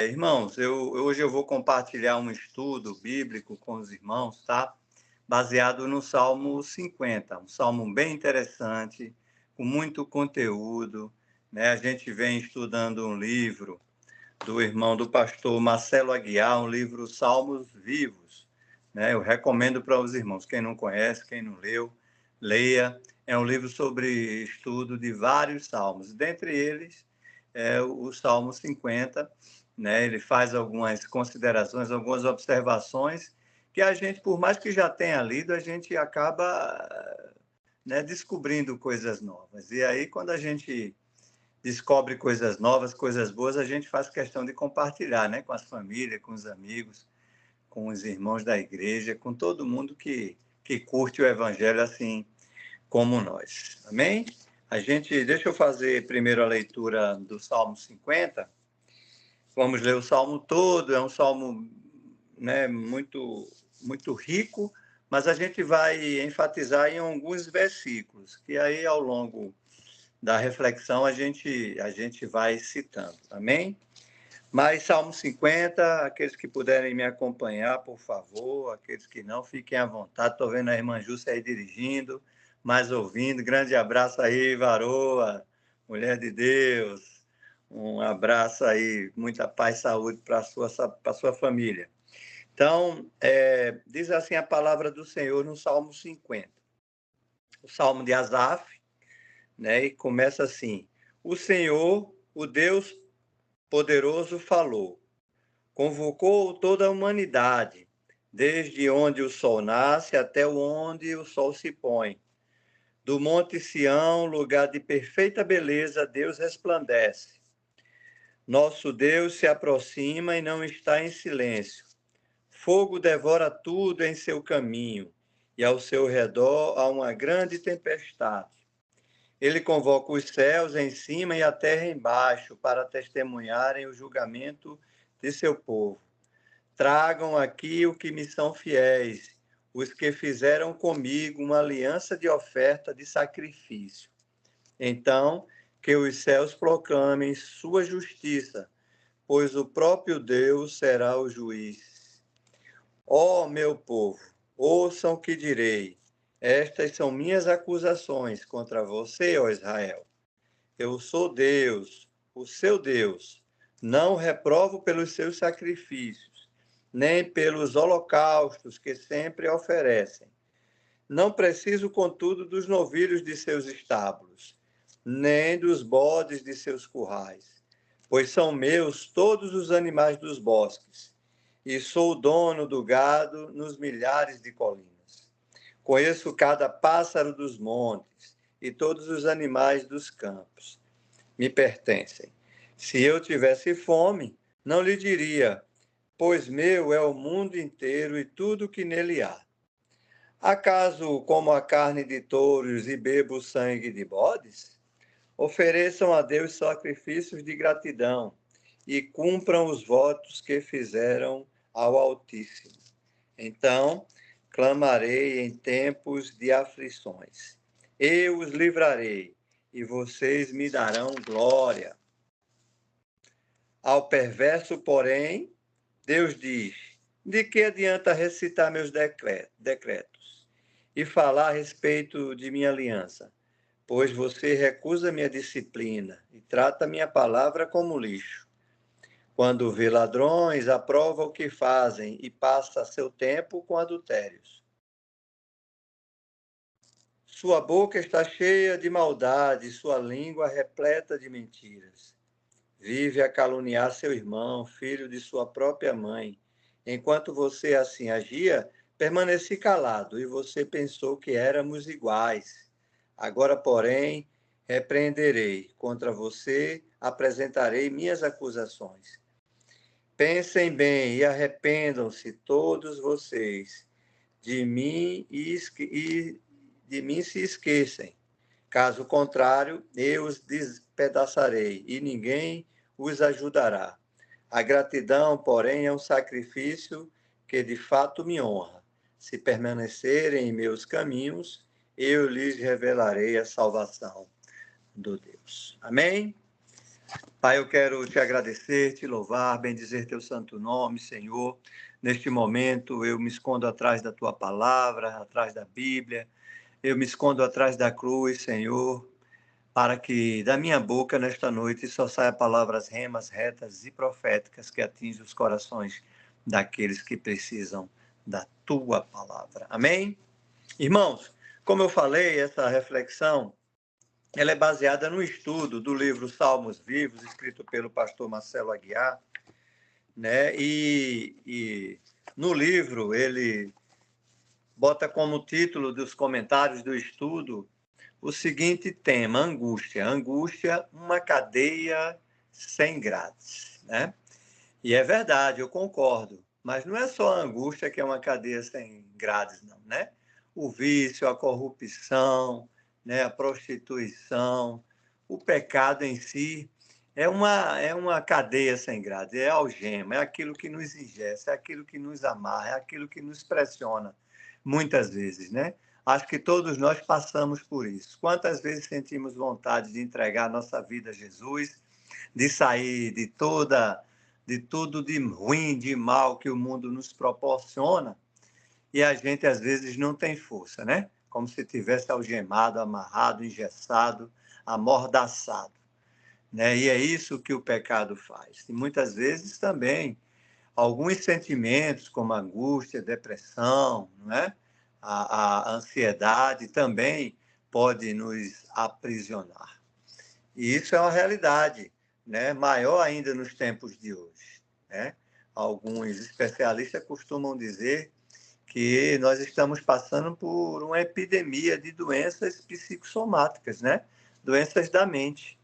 Irmãos, hoje eu vou compartilhar um estudo bíblico com os irmãos, tá? Baseado no Salmo 50, um salmo bem interessante, com muito conteúdo, né? A gente vem estudando um livro do irmão do pastor Marcelo Aguiar, um livro Salmos Vivos, né? Eu recomendo para os irmãos, quem não conhece, quem não leu, leia. É um livro sobre estudo de vários salmos, dentre eles é o Salmo 50, né? Ele faz algumas considerações, algumas observações que a gente, por mais que já tenha lido, a gente acaba, né, descobrindo coisas novas. E aí, quando a gente descobre coisas novas, coisas boas, a gente faz questão de compartilhar, né, com as famílias, com os amigos, com os irmãos da igreja, com todo mundo que curte o evangelho assim como nós. Amém? Deixa eu fazer primeiro a leitura do Salmo 50. Vamos ler o salmo todo, é um salmo, né, muito rico, mas a gente vai enfatizar em alguns versículos, que aí ao longo da reflexão a gente vai citando, amém? Mas Salmo 50, aqueles que puderem me acompanhar, por favor, aqueles que não, fiquem à vontade. Estou vendo a irmã Júcia aí dirigindo, mas ouvindo. Grande abraço aí, Varoa, mulher de Deus. Um abraço aí, muita paz e saúde para a sua família. Então, diz assim a palavra do Senhor no Salmo 50. O Salmo de Asaf, né? E começa assim: O Senhor, o Deus poderoso, falou, convocou toda a humanidade, desde onde o sol nasce até onde o sol se põe. Do monte Sião, lugar de perfeita beleza, Deus resplandece. Nosso Deus se aproxima e não está em silêncio. Fogo devora tudo em seu caminho, e ao seu redor há uma grande tempestade. Ele convoca os céus em cima e a terra embaixo para testemunharem o julgamento de seu povo. Tragam aqui o que me são fiéis, os que fizeram comigo uma aliança de oferta de sacrifício. Então, que os céus proclamem sua justiça, pois o próprio Deus será o juiz. Ó meu povo, ouçam o que direi. Estas são minhas acusações contra você, ó Israel. Eu sou Deus, o seu Deus. Não reprovo pelos seus sacrifícios, nem pelos holocaustos que sempre oferecem. Não preciso, contudo, dos novilhos de seus estábulos, nem dos bodes de seus currais, pois são meus todos os animais dos bosques, e sou o dono do gado nos milhares de colinas. Conheço cada pássaro dos montes e todos os animais dos campos. Me pertencem. Se eu tivesse fome, não lhe diria, pois meu é o mundo inteiro e tudo que nele há. Acaso como a carne de touros e bebo o sangue de bodes? Ofereçam a Deus sacrifícios de gratidão e cumpram os votos que fizeram ao Altíssimo. Então, clamarei em tempos de aflições. Eu os livrarei e vocês me darão glória. Ao perverso, porém, Deus diz: de que adianta recitar meus decretos e falar a respeito de minha aliança? Pois você recusa minha disciplina e trata minha palavra como lixo. Quando vê ladrões, aprova o que fazem e passa seu tempo com adultérios. Sua boca está cheia de maldade, sua língua repleta de mentiras. Vive a caluniar seu irmão, filho de sua própria mãe. Enquanto você assim agia, permaneci calado e você pensou que éramos iguais. Agora, porém, repreenderei contra você, apresentarei minhas acusações. Pensem bem e arrependam-se todos vocês. De mim de mim se esquecem. Caso contrário, eu os despedaçarei e ninguém os ajudará. A gratidão, porém, é um sacrifício que de fato me honra. Se permanecerem em meus caminhos, eu lhes revelarei a salvação do Deus. Amém? Pai, eu quero te agradecer, te louvar, bendizer teu santo nome, Senhor. Neste momento, eu me escondo atrás da tua palavra, atrás da Bíblia. Eu me escondo atrás da cruz, Senhor, para que da minha boca, nesta noite, só saia palavras remas, retas e proféticas que atinjam os corações daqueles que precisam da tua palavra. Amém? Irmãos, como eu falei, essa reflexão ela é baseada no estudo do livro Salmos Vivos, escrito pelo pastor Marcelo Aguiar, né? E no livro ele bota como título dos comentários do estudo o seguinte tema: angústia. Angústia, uma cadeia sem grades, né? E é verdade, eu concordo. Mas não é só a angústia que é uma cadeia sem grades, não, né? O vício, a corrupção, né? A prostituição, o pecado em si é uma cadeia sem grades, é algema, é aquilo que nos ingessa, é aquilo que nos amarra, é aquilo que nos pressiona, muitas vezes, né? Acho que todos nós passamos por isso. Quantas vezes sentimos vontade de entregar nossa vida a Jesus, de sair de tudo de ruim, de mal que o mundo nos proporciona, e a gente às vezes não tem força, né? Como se tivesse algemado, amarrado, engessado, amordaçado, né? E é isso que o pecado faz. E muitas vezes também alguns sentimentos como angústia, depressão, não é? A ansiedade também pode nos aprisionar. E isso é uma realidade, né? Maior ainda nos tempos de hoje, né? Alguns especialistas costumam dizer que nós estamos passando por uma epidemia de doenças psicossomáticas, né? Doenças da mente.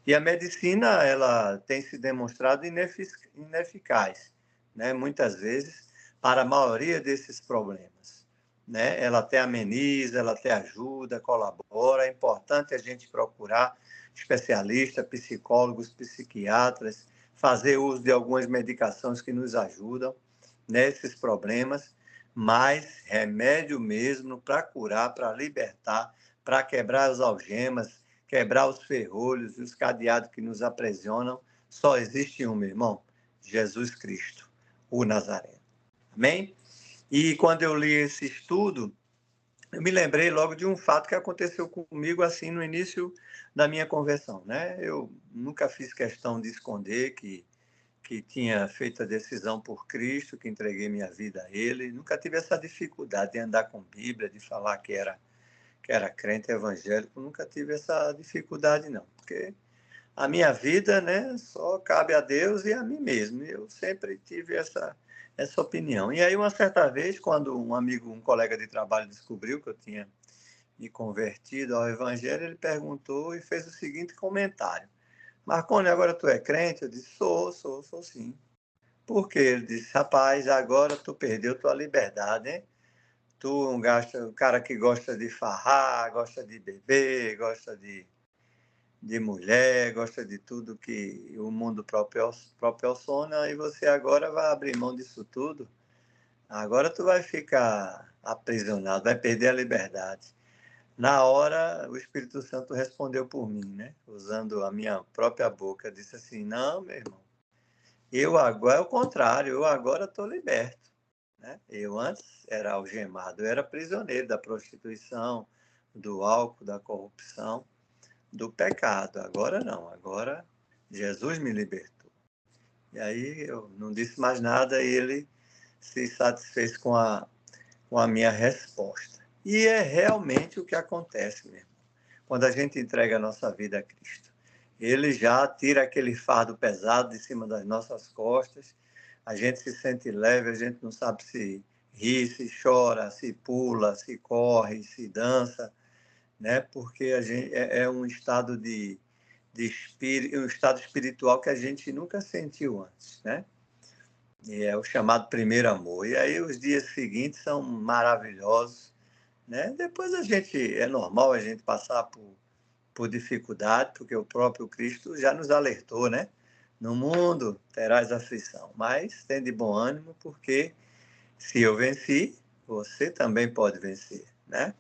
E a medicina, ela tem se demonstrado ineficaz, né? Muitas vezes, para a maioria desses problemas, né? Ela até ameniza, ela até ajuda, colabora. É importante a gente procurar especialistas, psicólogos, psiquiatras, fazer uso de algumas medicações que nos ajudam nesses problemas, mas remédio mesmo para curar, para libertar, para quebrar as algemas, quebrar os ferrolhos e os cadeados que nos aprisionam, só existe um, meu irmão: Jesus Cristo, o Nazareno. Amém? E quando eu li esse estudo, eu me lembrei logo de um fato que aconteceu comigo assim no início da minha conversão, né? Eu nunca fiz questão de esconder que tinha feito a decisão por Cristo, que entreguei minha vida a Ele. Nunca tive essa dificuldade de andar com Bíblia, de falar que era crente evangélico. Nunca tive essa dificuldade, não. Porque a minha vida, né, só cabe a Deus e a mim mesmo. Eu sempre tive essa opinião. E aí, uma certa vez, quando um amigo, um colega de trabalho descobriu que eu tinha me convertido ao Evangelho, ele perguntou e fez o seguinte comentário: Marconi, agora tu é crente? Eu disse: sou sim. Por quê? Ele disse: rapaz, agora tu perdeu tua liberdade, hein? Tu um cara que gosta de farrar, gosta de beber, gosta de mulher, gosta de tudo que o mundo proporciona, e você agora vai abrir mão disso tudo. Agora tu vai ficar aprisionado, vai perder a liberdade. Na hora, o Espírito Santo respondeu por mim, né? Usando a minha própria boca, disse assim: não, meu irmão, eu agora é o contrário, eu agora estou liberto, né? Eu antes era algemado, eu era prisioneiro da prostituição, do álcool, da corrupção, do pecado. Agora não, agora Jesus me libertou. E aí eu não disse mais nada e ele se satisfez com a minha resposta. E é realmente o que acontece mesmo, quando a gente entrega a nossa vida a Cristo. Ele já tira aquele fardo pesado de cima das nossas costas, a gente se sente leve, a gente não sabe se ri, se chora, se pula, se corre, se dança, né? Porque a gente é um estado de espírito, um estado espiritual que a gente nunca sentiu antes, né? E é o chamado primeiro amor. E aí os dias seguintes são maravilhosos, né? Depois é normal a gente passar por dificuldade, porque o próprio Cristo já nos alertou, né? No mundo terás aflição, mas tem de bom ânimo, porque se eu venci, você também pode vencer, né?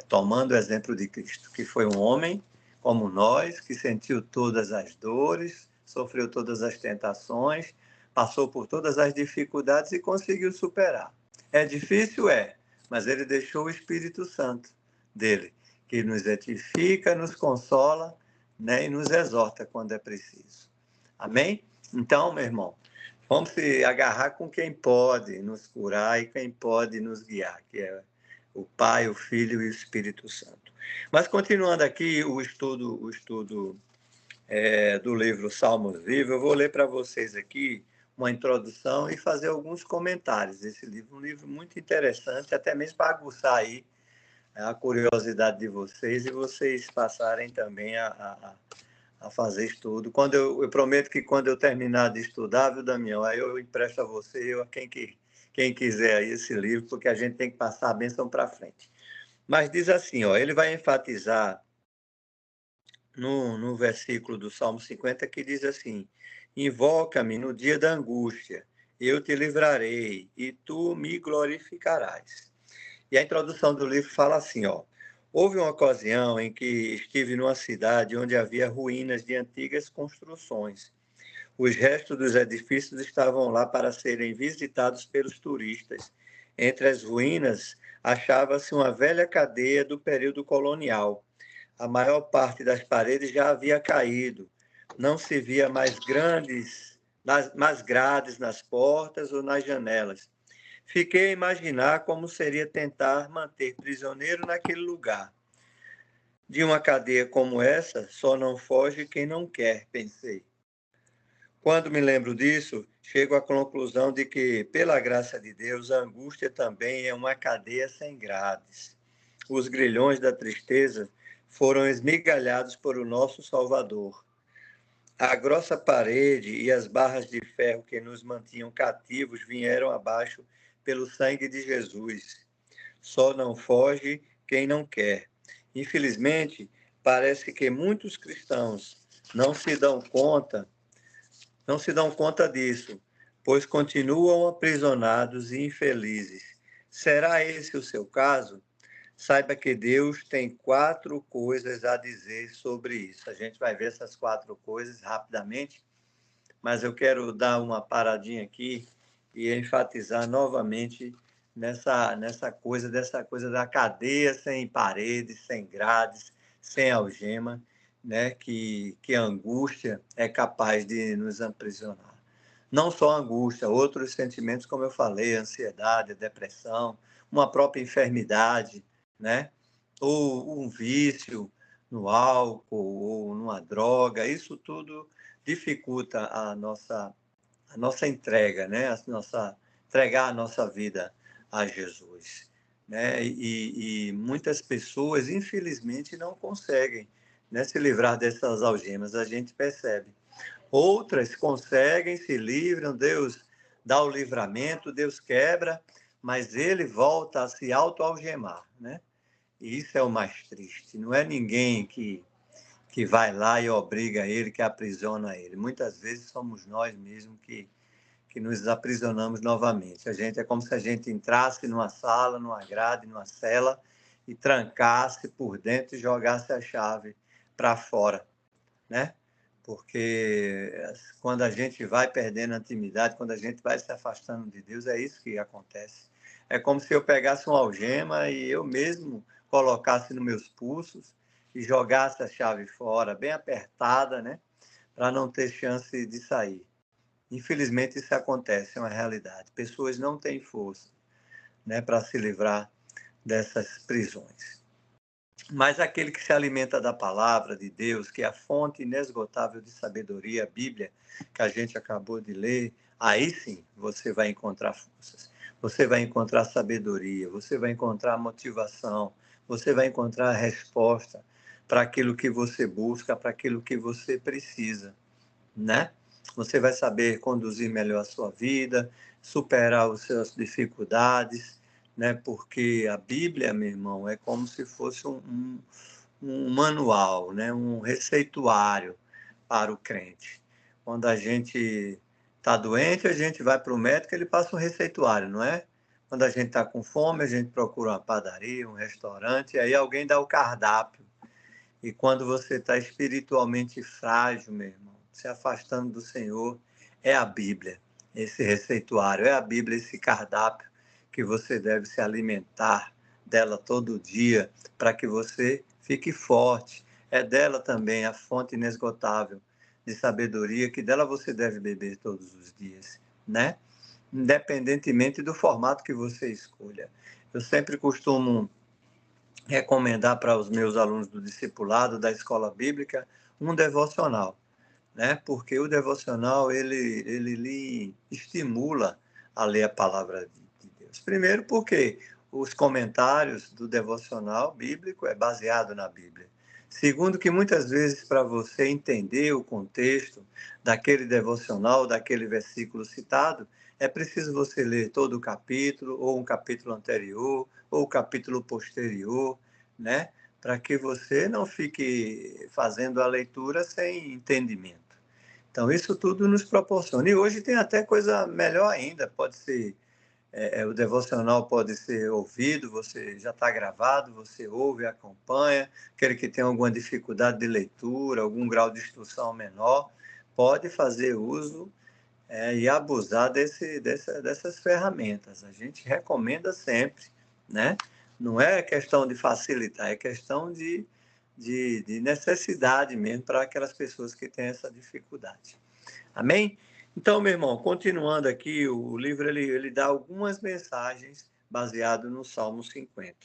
Tomando o exemplo de Cristo, que foi um homem como nós, que sentiu todas as dores, sofreu todas as tentações, passou por todas as dificuldades e conseguiu superar. É difícil? É, mas ele deixou o Espírito Santo dele, que nos edifica, nos consola, né, e nos exorta quando é preciso. Amém? Então, meu irmão, vamos se agarrar com quem pode nos curar e quem pode nos guiar, que é o Pai, o Filho e o Espírito Santo. Mas continuando aqui o estudo do livro Salmos Vivos, eu vou ler para vocês aqui uma introdução e fazer alguns comentários desse livro. Um livro muito interessante, até mesmo para aguçar aí a curiosidade de vocês e vocês passarem também a fazer estudo. Eu prometo que quando eu terminar de estudar, viu, Damião, aí eu empresto a você ou a quem quiser aí esse livro, porque a gente tem que passar a bênção para frente. Mas diz assim, ó, ele vai enfatizar no versículo do Salmo 50 que diz assim: invoca-me no dia da angústia, eu te livrarei e tu me glorificarás. E a introdução do livro fala assim, ó: houve uma ocasião em que estive numa cidade onde havia ruínas de antigas construções. Os restos dos edifícios estavam lá para serem visitados pelos turistas. Entre as ruínas achava-se uma velha cadeia do período colonial. A maior parte das paredes já havia caído. Não se via mais grades nas portas ou nas janelas. Fiquei a imaginar como seria tentar manter prisioneiro naquele lugar. De uma cadeia como essa, só não foge quem não quer, pensei. Quando me lembro disso, chego à conclusão de que, pela graça de Deus, a angústia também é uma cadeia sem grades. Os grilhões da tristeza foram esmigalhados por o nosso Salvador. A grossa parede e as barras de ferro que nos mantinham cativos vieram abaixo pelo sangue de Jesus. Só não foge quem não quer. Infelizmente, parece que muitos cristãos não se dão conta disso, pois continuam aprisionados e infelizes. Será esse o seu caso? Saiba que Deus tem 4 coisas a dizer sobre isso. A gente vai ver essas 4 coisas rapidamente, mas eu quero dar uma paradinha aqui e enfatizar novamente dessa coisa da cadeia sem paredes, sem grades, sem algema, né? Que a angústia é capaz de nos aprisionar. Não só a angústia, outros sentimentos, como eu falei, ansiedade, depressão, uma própria enfermidade, né? Ou um vício no álcool ou numa droga, isso tudo dificulta a nossa entrega, né? Entregar a nossa vida a Jesus, né? E muitas pessoas, infelizmente, não conseguem, né, se livrar dessas algemas, a gente percebe. Outras conseguem, se livram, Deus dá o livramento, Deus quebra, mas ele volta a se autoalgemar, né? E isso é o mais triste. Não é ninguém que vai lá e obriga ele, que aprisiona ele. Muitas vezes somos nós mesmos que nos aprisionamos novamente. É como se a gente entrasse numa sala, numa grade, numa cela e trancasse por dentro e jogasse a chave para fora, né? Porque quando a gente vai perdendo a intimidade, quando a gente vai se afastando de Deus, é isso que acontece. É como se eu pegasse uma algema e eu mesmo colocasse nos meus pulsos e jogasse a chave fora, bem apertada, né? Para não ter chance de sair. Infelizmente, isso acontece, é uma realidade. Pessoas não têm força, né, para se livrar dessas prisões. Mas aquele que se alimenta da palavra de Deus, que é a fonte inesgotável de sabedoria, a Bíblia, que a gente acabou de ler, aí sim você vai encontrar forças, você vai encontrar sabedoria, você vai encontrar motivação, você vai encontrar a resposta para aquilo que você busca, para aquilo que você precisa, né? Você vai saber conduzir melhor a sua vida, superar as suas dificuldades, né? Porque a Bíblia, meu irmão, é como se fosse um manual, né? Um receituário para o crente. Quando a gente está doente, a gente vai para o médico, ele passa um receituário, não é? Quando a gente está com fome, a gente procura uma padaria, um restaurante, e aí alguém dá o cardápio. E quando você está espiritualmente frágil, meu irmão, se afastando do Senhor, é a Bíblia, esse receituário, é a Bíblia, esse cardápio que você deve se alimentar dela todo dia para que você fique forte. É dela também a fonte inesgotável de sabedoria, que dela você deve beber todos os dias, né? Independentemente do formato que você escolha. Eu sempre costumo recomendar para os meus alunos do discipulado da escola bíblica um devocional, né? Porque o devocional ele lhe estimula a ler a palavra de Deus. Primeiro, porque os comentários do devocional bíblico é baseado na Bíblia. Segundo, que muitas vezes para você entender o contexto daquele devocional, daquele versículo citado, é preciso você ler todo o capítulo, ou um capítulo anterior, ou o capítulo posterior, né? Para que você não fique fazendo a leitura sem entendimento. Então, isso tudo nos proporciona. E hoje tem até coisa melhor ainda, pode ser, o devocional pode ser ouvido, você já está gravado, você ouve, acompanha, aquele que tem alguma dificuldade de leitura, algum grau de instrução menor, pode fazer uso e abusar dessas ferramentas. A gente recomenda sempre, né? Não é questão de facilitar, é questão de necessidade mesmo para aquelas pessoas que têm essa dificuldade. Amém? Então, meu irmão, continuando aqui, o livro ele dá algumas mensagens baseado no Salmo 50.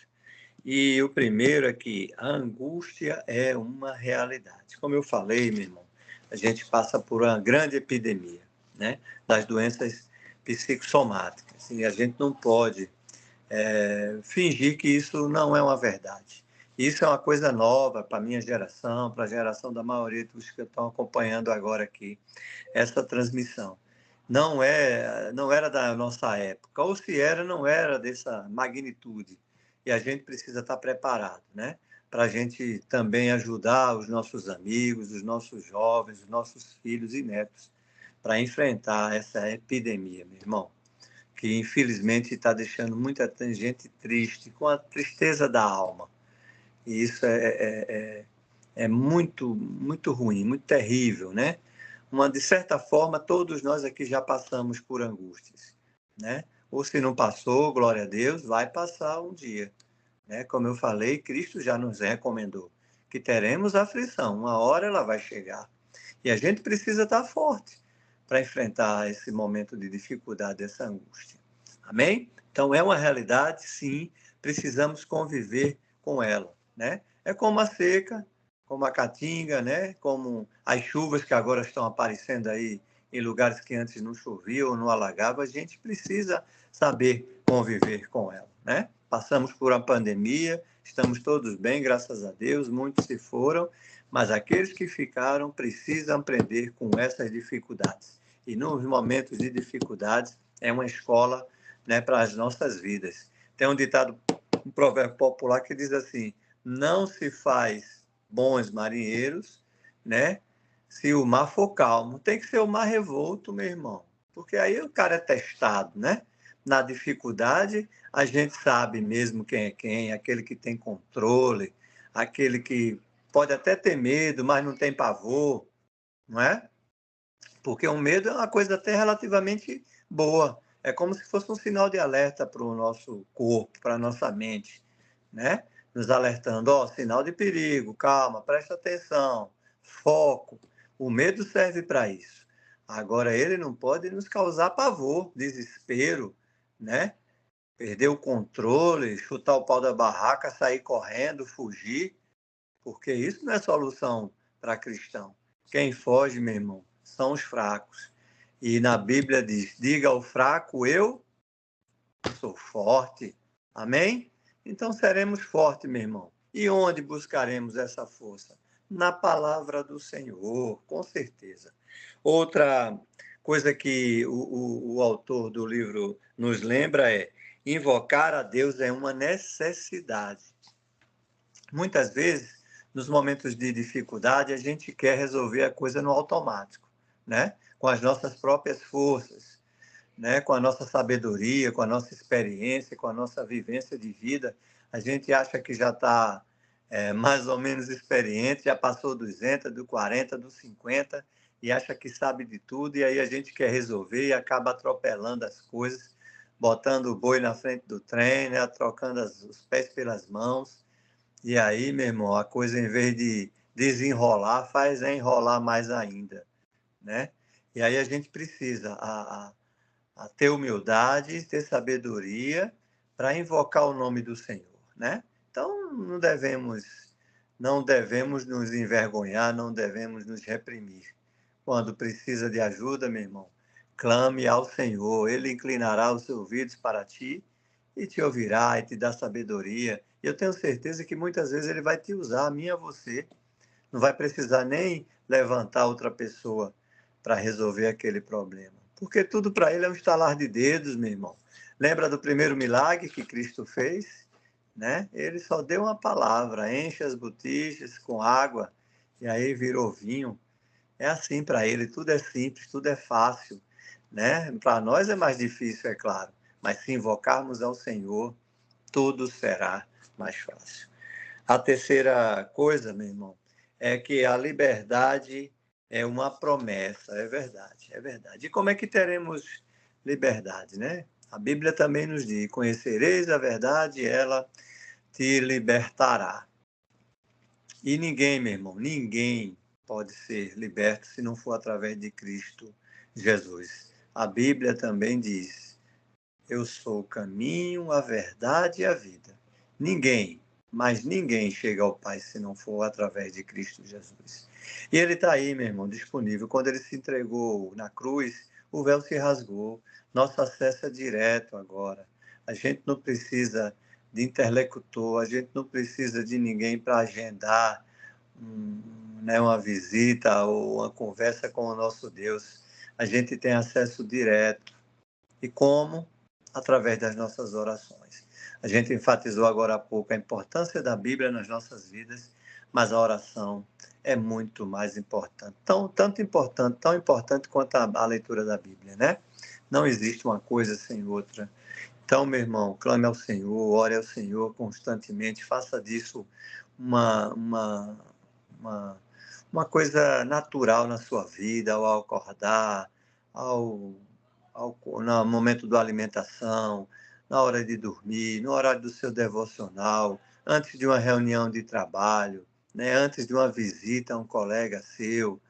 E o primeiro é que a angústia é uma realidade. Como eu falei, meu irmão, a gente passa por uma grande epidemia, né, das doenças psicossomáticas. E a gente não pode fingir que isso não é uma verdade. Isso é uma coisa nova para a minha geração, para a geração da maioria dos que estão acompanhando agora aqui essa transmissão. Não era da nossa época, ou se era, não era dessa magnitude. E a gente precisa estar preparado, né? Para a gente também ajudar os nossos amigos, os nossos jovens, os nossos filhos e netos, para enfrentar essa epidemia, meu irmão, que infelizmente está deixando muita gente triste, com a tristeza da alma. E isso é muito, muito ruim, muito terrível, né? De certa forma, todos nós aqui já passamos por angústias, né? Ou se não passou, glória a Deus, vai passar um dia, né? Como eu falei, Cristo já nos recomendou que teremos aflição, uma hora ela vai chegar. E a gente precisa estar forte para enfrentar esse momento de dificuldade, essa angústia. Amém? Então, é uma realidade, sim, precisamos conviver com ela, né? É como a seca, como a caatinga, né? Como as chuvas que agora estão aparecendo aí em lugares que antes não chovia ou não alagava, a gente precisa saber conviver com ela, né? Passamos por uma pandemia, estamos todos bem, graças a Deus, muitos se foram, mas aqueles que ficaram precisam aprender com essas dificuldades. E nos momentos de dificuldades é uma escola, né, para as nossas vidas. Tem um ditado, um provérbio popular que diz assim: não se faz bons marinheiros, né, se o mar for calmo. Tem que ser o mar revolto, meu irmão, porque aí o cara é testado, né? Na dificuldade, a gente sabe mesmo quem é quem, aquele que tem controle, aquele que pode até ter medo, mas não tem pavor, não é? Porque o medo é uma coisa até relativamente boa. É como se fosse um sinal de alerta para o nosso corpo, para a nossa mente, né? Nos alertando, ó, sinal de perigo, calma, presta atenção, foco. O medo serve para isso. Agora, ele não pode nos causar pavor, desespero, né? Perder o controle, chutar o pau da barraca, sair correndo, fugir, porque isso não é solução para cristão. Quem foge, meu irmão, são os fracos. E na Bíblia diz: diga ao fraco, eu sou forte. Amém? Então seremos fortes, meu irmão. E onde buscaremos essa força? Na palavra do Senhor, com certeza. Outra coisa que o autor do livro nos lembra é: invocar a Deus é uma necessidade. Muitas vezes, nos momentos de dificuldade, a gente quer resolver a coisa no automático, né? Com as nossas próprias forças, né? Com a nossa sabedoria, com a nossa experiência, com a nossa vivência de vida. A gente acha que já está mais ou menos experiente, já passou dos 60, do 40, dos 50 e acha que sabe de tudo, e aí a gente quer resolver e acaba atropelando as coisas, botando o boi na frente do trem, né, trocando os pés pelas mãos, e aí, meu irmão, a coisa em vez de desenrolar, faz enrolar mais ainda, né? E aí a gente precisa a ter humildade, ter sabedoria para invocar o nome do Senhor, né? Então, não devemos nos envergonhar, não devemos nos reprimir. Quando precisa de ajuda, meu irmão, clame ao Senhor, Ele inclinará os seus ouvidos para ti e te ouvirá e te dá sabedoria. E eu tenho certeza que muitas vezes Ele vai te usar, a mim e a você. Não vai precisar nem levantar outra pessoa para resolver aquele problema. Porque tudo para ele é um estalar de dedos, meu irmão. Lembra do primeiro milagre que Cristo fez? Né? Ele só deu uma palavra, enche as botijas com água e aí virou vinho. É assim para ele, tudo é simples, tudo é fácil, né? Para nós é mais difícil, é claro, mas se invocarmos ao Senhor, tudo será mais fácil. A terceira coisa, meu irmão, é que a liberdade é uma promessa, é verdade, é verdade. E como é que teremos liberdade, né? A Bíblia também nos diz: conhecereis a verdade, ela te libertará. E ninguém, meu irmão, ninguém pode ser liberto se não for através de Cristo Jesus. A Bíblia também diz: eu sou o caminho, a verdade e a vida. Ninguém, mas ninguém chega ao Pai se não for através de Cristo Jesus. E ele está aí, meu irmão, disponível. Quando ele se entregou na cruz, o véu se rasgou. Nosso acesso é direto agora. A gente não precisa de interlocutor, a gente não precisa de ninguém para agendar uma visita ou uma conversa com o nosso Deus. A gente tem acesso direto. E como? Através das nossas orações. A gente enfatizou agora há pouco a importância da Bíblia nas nossas vidas, mas a oração é muito mais importante. Tão importante quanto a leitura da Bíblia, né? Não existe uma coisa sem outra. Então, meu irmão, clame ao Senhor, ore ao Senhor constantemente, faça disso uma, uma, uma, uma coisa natural na sua vida, ao acordar, ao no momento da alimentação, na hora de dormir, no horário do seu devocional, antes de uma reunião de trabalho, né? Antes de uma visita a um colega seu,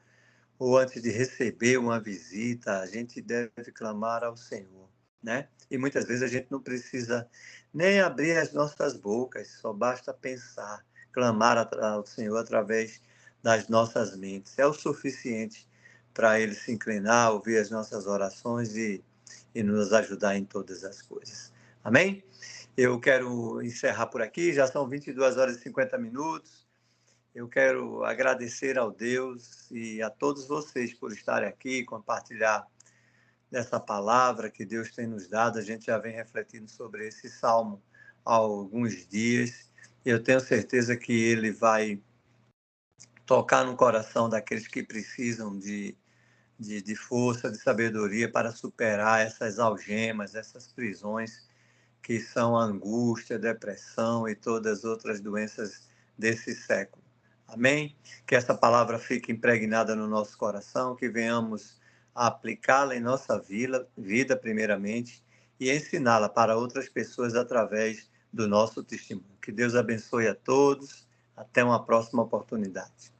ou antes de receber uma visita, a gente deve clamar ao Senhor, né? E muitas vezes a gente não precisa nem abrir as nossas bocas, só basta pensar, clamar ao Senhor através das nossas mentes. É o suficiente para Ele se inclinar, ouvir as nossas orações e nos ajudar em todas as coisas. Amém? Eu quero encerrar por aqui, já são 22 horas e 50 minutos. Eu quero agradecer ao Deus e a todos vocês por estarem aqui, compartilhar dessa palavra que Deus tem nos dado. A gente já vem refletindo sobre esse salmo há alguns dias. Eu tenho certeza que ele vai tocar no coração daqueles que precisam de força, de sabedoria para superar essas algemas, essas prisões que são a angústia, a depressão e todas as outras doenças desse século. Amém? Que essa palavra fique impregnada no nosso coração, que venhamos a aplicá-la em nossa vida, primeiramente, e ensiná-la para outras pessoas através do nosso testemunho. Que Deus abençoe a todos. Até uma próxima oportunidade.